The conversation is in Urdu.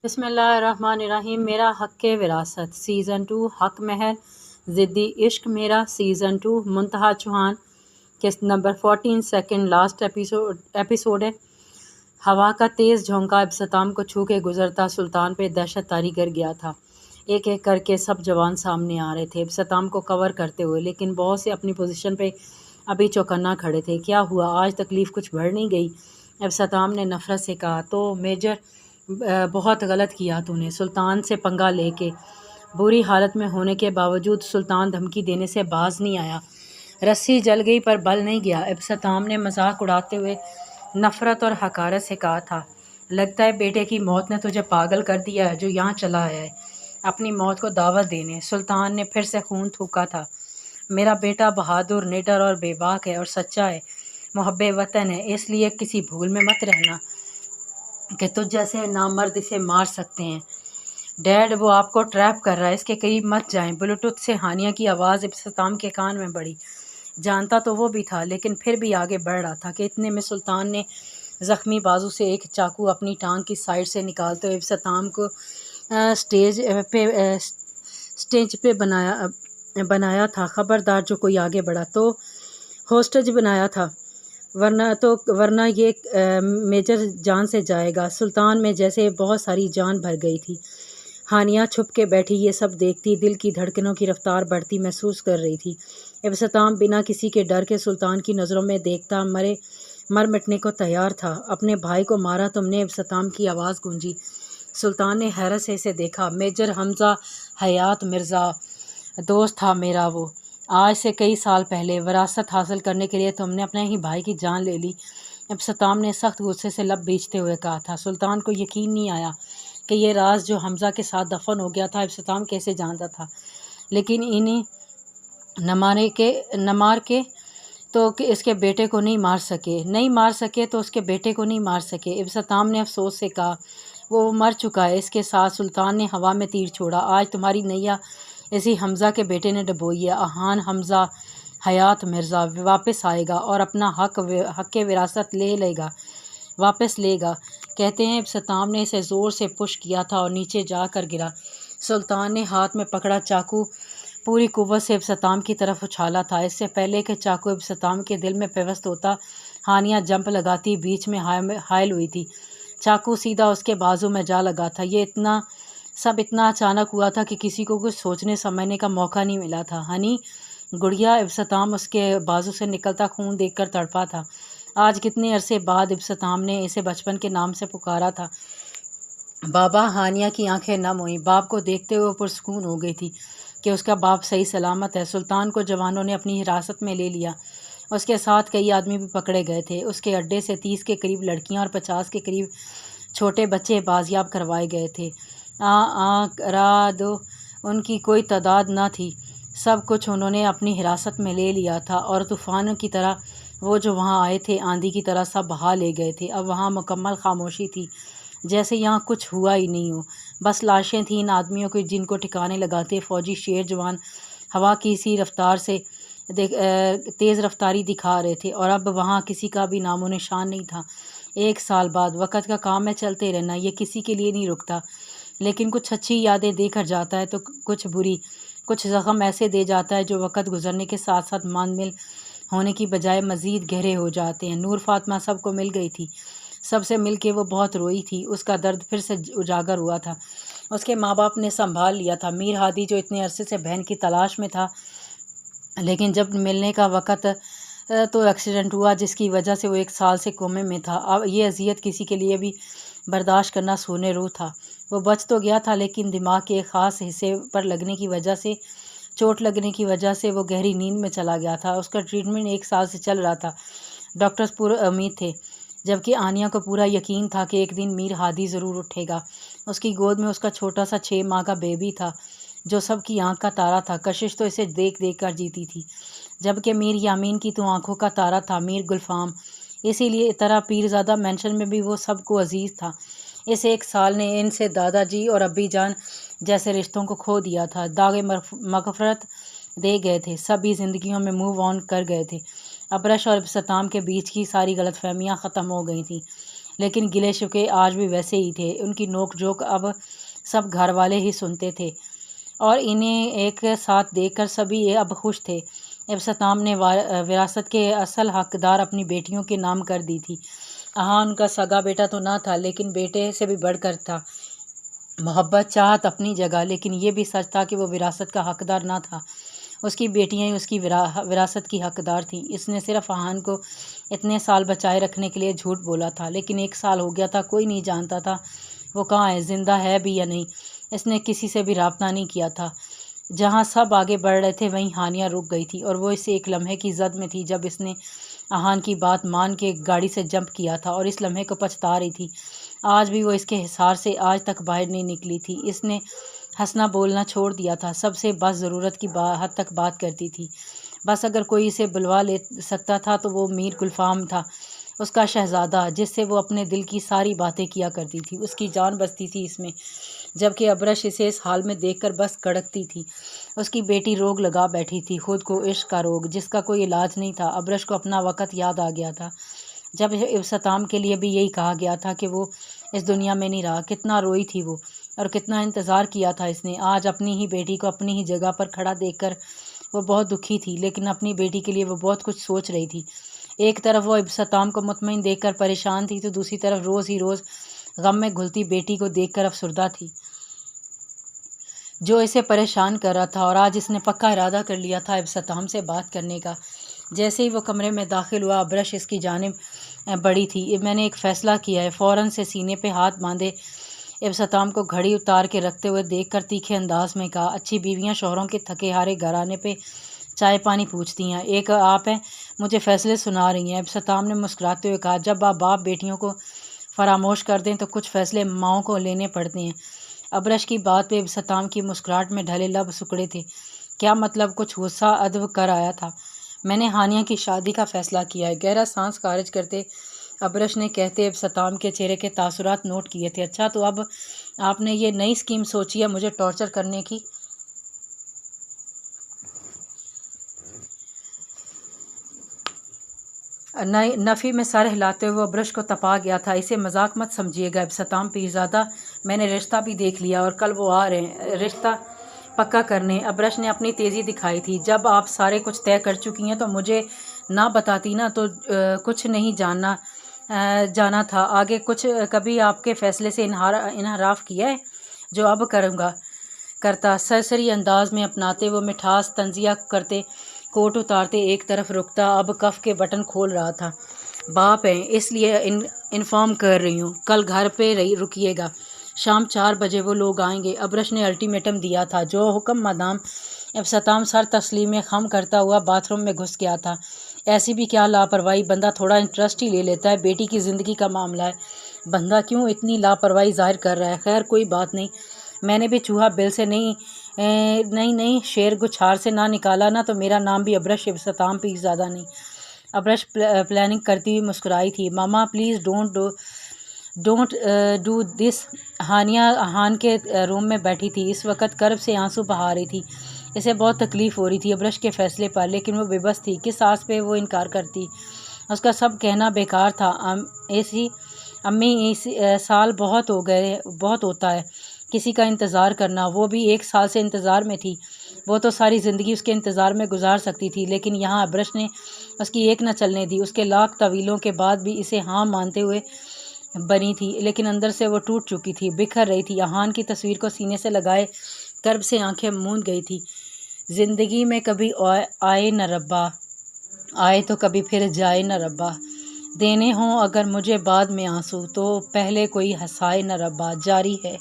بسم اللہ الرحمن الرحیم۔ میرا حق وراثت سیزن 2 حق مہر ضدی عشق میرا سیزن 2 منتہا چوہان قسط نمبر 14 سیکنڈ لاسٹ ایپیسوڈ ہے۔ ہوا کا تیز جھونکا ابتسام کو چھو کے گزرتا سلطان پہ دہشت طاری کر گیا تھا۔ ایک ایک کر کے سب جوان سامنے آ رہے تھے ابتسام کو کور کرتے ہوئے، لیکن بہت سے اپنی پوزیشن پہ ابھی چوکنا کھڑے تھے۔ کیا ہوا؟ آج تکلیف کچھ بڑھ نہیں گئی؟ ابتسام نے نفرت سے کہا۔ تو میجر بہت غلط کیا تو نے، سلطان سے پنگا لے کے۔ بری حالت میں ہونے کے باوجود سلطان دھمکی دینے سے باز نہیں آیا۔ رسی جل گئی پر بل نہیں گیا۔ ابتسام نے مذاق اڑاتے ہوئے نفرت اور حقارت سے کہا تھا، لگتا ہے بیٹے کی موت نے تجھے پاگل کر دیا ہے جو یہاں چلا آیا ہے اپنی موت کو دعوت دینے۔ سلطان نے پھر سے خون تھوکا تھا۔ میرا بیٹا بہادر، نڈر اور بے باک ہے اور سچا ہے، محب وطن ہے، اس لیے کسی بھول میں مت رہنا کہ تجھ جیسے نامرد اسے مار سکتے ہیں۔ ڈیڈ، وہ آپ کو ٹریپ کر رہا ہے، اس کے قریب مت جائیں۔ بلوٹوتھ سے ہانیہ کی آواز ابتسام کے کان میں پڑی۔ جانتا تو وہ بھی تھا لیکن پھر بھی آگے بڑھ رہا تھا کہ اتنے میں سلطان نے زخمی بازو سے ایک چاقو اپنی ٹانگ کی سائڈ سے نکالتے ہوئے ابتسام کو سٹیج پہ بنایا تھا۔ خبردار جو کوئی آگے بڑھا تو ہوسٹج بنایا تھا، ورنہ یہ میجر جان سے جائے گا۔ سلطان میں جیسے بہت ساری جان بھر گئی تھی۔ ہانیہ چھپ کے بیٹھی یہ سب دیکھتی، دل کی دھڑکنوں کی رفتار بڑھتی محسوس کر رہی تھی۔ ابتسام بنا کسی کے ڈر کے سلطان کی نظروں میں دیکھتا مر مٹنے کو تیار تھا۔ اپنے بھائی کو مارا تم نے؟ ابتسام کی آواز گونجی۔ سلطان نے حیرت سے اسے دیکھا۔ میجر حمزہ حیات مرزا، دوست تھا میرا وہ، آج سے کئی سال پہلے۔ وراثت حاصل کرنے کے لیے تم نے اپنے ہی بھائی کی جان لے لی۔ ابتسام نے سخت غصے سے لب بیچتے ہوئے کہا تھا۔ سلطان کو یقین نہیں آیا کہ یہ راز جو حمزہ کے ساتھ دفن ہو گیا تھا ابتسام کیسے جانتا تھا، لیکن انہیں نہ مار کے تو اس کے بیٹے کو نہیں مار سکے تو اس کے بیٹے کو نہیں مار سکے۔ ابتسام نے افسوس سے کہا، وہ مر چکا ہے۔ اس کے ساتھ سلطان نے ہوا میں تیر چھوڑا۔ آج تمہاری نیا اسی حمزہ کے بیٹے نے ڈبوئی ہے۔ آہان حمزہ حیات مرزا واپس آئے گا اور اپنا حق وراثت واپس لے گا، کہتے ہیں۔ ابتسام نے اسے زور سے پش کیا تھا اور نیچے جا کر گرا۔ سلطان نے ہاتھ میں پکڑا چاقو پوری قوت سے ابتسام کی طرف اچھالا تھا۔ اس سے پہلے کہ چاقو ابتسام کے دل میں پیوست ہوتا، ہانیہ جمپ لگاتی بیچ میں حائل ہوئی تھی۔ چاقو سیدھا اس کے بازو میں جا لگا تھا۔ یہ سب اتنا اچانک ہوا تھا کہ کسی کو کچھ سوچنے سمجھنے کا موقع نہیں ملا تھا۔ ہنی گڑیا، ابتسام اس کے بازو سے نکلتا خون دیکھ کر تڑپا تھا۔ آج کتنے عرصے بعد ابتسام نے اسے بچپن کے نام سے پکارا تھا۔ بابا! ہانیہ کی آنکھیں نم ہوئیں۔ باپ کو دیکھتے ہوئے پرسکون ہو گئی تھی کہ اس کا باپ صحیح سلامت ہے۔ سلطان کو جوانوں نے اپنی حراست میں لے لیا۔ اس کے ساتھ کئی آدمی بھی پکڑے گئے تھے۔ اس کے اڈے سے 30 کے قریب لڑکیاں اور 50 کے قریب چھوٹے بچے بازیاب کروائے گئے تھے۔ ان کی کوئی تعداد نہ تھی۔ سب کچھ انہوں نے اپنی حراست میں لے لیا تھا اور طوفان کی طرح وہ جو وہاں آئے تھے آندھی کی طرح سب بہا لے گئے تھے۔ اب وہاں مکمل خاموشی تھی، جیسے یہاں کچھ ہوا ہی نہیں ہو۔ بس لاشیں تھیں ان آدمیوں کی جن کو ٹھکانے لگاتے فوجی شیر جوان ہوا کی سی رفتار سے تیز رفتاری دکھا رہے تھے، اور اب وہاں کسی کا بھی نام و نشان نہیں تھا۔ 1 سال بعد وقت کا کام ہے چلتے رہنا، یہ کسی کے لیے نہیں رکتا، لیکن کچھ اچھی یادیں دے کر جاتا ہے تو کچھ بری، کچھ زخم ایسے دے جاتا ہے جو وقت گزرنے کے ساتھ ساتھ مل ہونے کی بجائے مزید گہرے ہو جاتے ہیں۔ نور فاطمہ سب کو مل گئی تھی، سب سے مل کے وہ بہت روئی تھی۔ اس کا درد پھر سے اجاگر ہوا تھا۔ اس کے ماں باپ نے سنبھال لیا تھا۔ میر ہادی جو اتنے عرصے سے بہن کی تلاش میں تھا، لیکن جب ملنے کا وقت تو ایکسیڈنٹ ہوا جس کی وجہ سے وہ 1 سال سے کومے میں تھا۔ اب یہ اذیت کسی کے لیے بھی برداشت کرنا سونے روح تھا۔ وہ بچ تو گیا تھا لیکن دماغ کے ایک خاص حصے پر چوٹ لگنے کی وجہ سے وہ گہری نیند میں چلا گیا تھا۔ اس کا ٹریٹمنٹ 1 سال سے چل رہا تھا۔ ڈاکٹرز پورے امید تھے، جبکہ آنیہ کو پورا یقین تھا کہ ایک دن میر ہادی ضرور اٹھے گا۔ اس کی گود میں اس کا چھوٹا سا 6 ماہ کا بیبی تھا جو سب کی آنکھ کا تارا تھا۔ کشش تو اسے دیکھ کر جیتی تھی، جبکہ میر یامین کی تو آنکھوں کا تارا تھا میر گلفام۔ اسی لیے طرح پیرزادہ مینشن میں بھی وہ سب کو عزیز تھا۔ اس 1 سال نے ان سے دادا جی اور ابی جان جیسے رشتوں کو کھو دیا تھا، داغ مغفرت دے گئے تھے، سبھی زندگیوں میں موو آن کر گئے تھے۔ ابرش اور ابتسام کے بیچ کی ساری غلط فہمیاں ختم ہو گئی تھیں۔ لیکن گلے شکوے آج بھی ویسے ہی تھے۔ ان کی نوک جھوک اب سب گھر والے ہی سنتے تھے اور انہیں ایک ساتھ دیکھ کر سبھی اب خوش تھے۔ ابتسام نے وراثت کے اصل حقدار اپنی بیٹیوں کے نام کر دی تھی۔ ہاں، ان کا سگا بیٹا تو نہ تھا، لیکن بیٹے سے بھی بڑھ کر تھا۔ محبت چاہت اپنی جگہ، لیکن یہ بھی سچ تھا کہ وہ وراثت کا حقدار نہ تھا۔ اس کی بیٹیاں ہی اس کی وراثت کی حقدار تھیں۔ اس نے صرف آہان کو اتنے سال بچائے رکھنے کے لیے جھوٹ بولا تھا، لیکن 1 سال ہو گیا تھا، کوئی نہیں جانتا تھا وہ کہاں ہے، زندہ ہے بھی یا نہیں۔ اس نے کسی سے بھی رابطہ نہیں کیا تھا۔ جہاں سب آگے بڑھ رہے تھے وہیں ہانیہ رک گئی تھی، اور وہ اس ایک لمحے کی زد میں تھی جب اس نے آہان کی بات مان کے گاڑی سے جمپ کیا تھا، اور اس لمحے کو پچھتا رہی تھی۔ آج بھی وہ اس کے حصار سے آج تک باہر نہیں نکلی تھی۔ اس نے ہنسنا بولنا چھوڑ دیا تھا، سب سے بس ضرورت کی حد تک بات کرتی تھی۔ بس اگر کوئی اسے بلوا لے سکتا تھا تو وہ میر گلفام تھا، اس کا شہزادہ، جس سے وہ اپنے دل کی ساری باتیں کیا کرتی تھی۔ اس کی جان بستی تھی اس میں، جبکہ ابرش اسے اس حال میں دیکھ کر بس کڑکتی تھی۔ اس کی بیٹی روگ لگا بیٹھی تھی، خود کو عشق کا روگ، جس کا کوئی علاج نہیں تھا۔ ابرش کو اپنا وقت یاد آ گیا تھا جب ابتسام کے لیے بھی یہی کہا گیا تھا کہ وہ اس دنیا میں نہیں رہا۔ کتنا روئی تھی وہ، اور کتنا انتظار کیا تھا اس نے۔ آج اپنی ہی بیٹی کو اپنی ہی جگہ پر کھڑا دیکھ کر وہ بہت دکھی تھی، لیکن اپنی بیٹی کے لیے وہ بہت کچھ سوچ رہی تھی۔ ایک طرف وہ ابتسام کو مطمئن دیکھ کر پریشان تھی، تو دوسری طرف روز ہی روز غم میں گھلتی بیٹی کو دیکھ کر افسردہ تھی، جو اسے پریشان کر رہا تھا۔ اور آج اس نے پکا ارادہ کر لیا تھا ابتسام سے بات کرنے کا۔ جیسے ہی وہ کمرے میں داخل ہوا، ابرش اس کی جانب بڑھی تھی۔ میں نے ایک فیصلہ کیا ہے، فوراً سے سینے پہ ہاتھ باندھے ابتسام کو گھڑی اتار کے رکھتے ہوئے دیکھ کر تیکھے انداز میں کہا۔ اچھی بیویاں شوہروں کے تھکے ہارے گھرانے پہ چائے پانی پوچھتی ہیں، ایک آپ ہیں مجھے فیصلے سنا رہی ہیں۔ ابتسام نے مسکراتے ہوئے کہا، جب آپ باپ بیٹیوں کو فراموش کر دیں تو کچھ فیصلے ماؤں کو لینے پڑتے ہیں۔ ابرش کی بات پہ ابتسام کی مسکراہٹ میں ڈھلے لب سکڑے تھے۔ کیا مطلب؟ کچھ غصہ ادب کر آیا تھا۔ میں نے ہانیہ کی شادی کا فیصلہ کیا ہے، گہرا سانس خارج کرتے ابرش نے کہتے ابتسام کے چہرے کے تاثرات نوٹ کیے تھے۔ اچھا، تو اب آپ نے یہ نئی اسکیم سوچی ہے مجھے ٹارچر کرنے کی؟ نفی میں سر ہلاتے ہوئے وہ ابرش کو تپا گیا تھا۔ اسے مذاق مت سمجھیے گا ابتسام پیرزادہ، میں نے رشتہ بھی دیکھ لیا اور کل وہ آ رہے ہیں رشتہ پکا کرنے۔ ابرش نے اپنی تیزی دکھائی تھی۔ جب آپ سارے کچھ طے کر چکی ہیں تو مجھے نہ بتاتی نا، تو کچھ نہیں جانا تھا آگے۔ کچھ کبھی آپ کے فیصلے سے انحراف کیا ہے؟ جو اب کرتا سرسری انداز میں اپناتے وہ مٹھاس تنزیہ کرتے، کوٹ اتارتے ایک طرف رکتا، اب کف کے بٹن کھول رہا تھا۔ باپ ہیں اس لیے انفارم کر رہی ہوں، کل گھر پہ رکیے گا، شام 4 بجے وہ لوگ آئیں گے۔ ابرش نے الٹیمیٹم دیا تھا۔ جو حکم مدام۔ ابتسام سر تسلیم خم کرتا ہوا باتھ روم میں گھس گیا تھا۔ ایسی بھی کیا لاپرواہی، بندہ تھوڑا انٹرسٹ ہی لے لیتا ہے، بیٹی کی زندگی کا معاملہ ہے، بندہ کیوں اتنی لاپرواہی ظاہر کر رہا ہے؟ خیر کوئی بات نہیں، میں نے بھی چوہا بل سے نہیں شیر گچھار سے نہ نکالا نا، تو میرا نام بھی ابرش ابتسام پیرزادہ نہیں۔ ابرش پلاننگ کرتی ہوئی مسکرائی تھی۔ Mama please don't do this. Haniya Aahan کے روم میں بیٹھی تھی، اس وقت کرب سے آنسو بہا رہی تھی۔ اسے بہت تکلیف ہو رہی تھی ابرش کے فیصلے پر، لیکن وہ بے بس تھی، کس آس پہ وہ انکار کرتی؟ اس کا سب کہنا بیکار تھا۔ امی اس سال بہت ہوتا ہے کسی کا انتظار کرنا، وہ بھی 1 سال سے انتظار میں تھی، وہ تو ساری زندگی اس کے انتظار میں گزار سکتی تھی، لیکن یہاں ابرش نے اس کی ایک نہ چلنے دی۔ اس کے لاکھ طویلوں کے بعد بھی اسے ہاں مانتے ہوئے بنی تھی، لیکن اندر سے وہ ٹوٹ چکی تھی، بکھر رہی تھی۔ آہان کی تصویر کو سینے سے لگائے کرب سے آنکھیں موند گئی تھی۔ زندگی میں کبھی آئے نہ ربا، آئے تو کبھی پھر جائے نہ ربا، دینے ہوں اگر مجھے بعد میں آنسو، تو پہلے کوئی ہنسائے نہ ربا، جاری ہے۔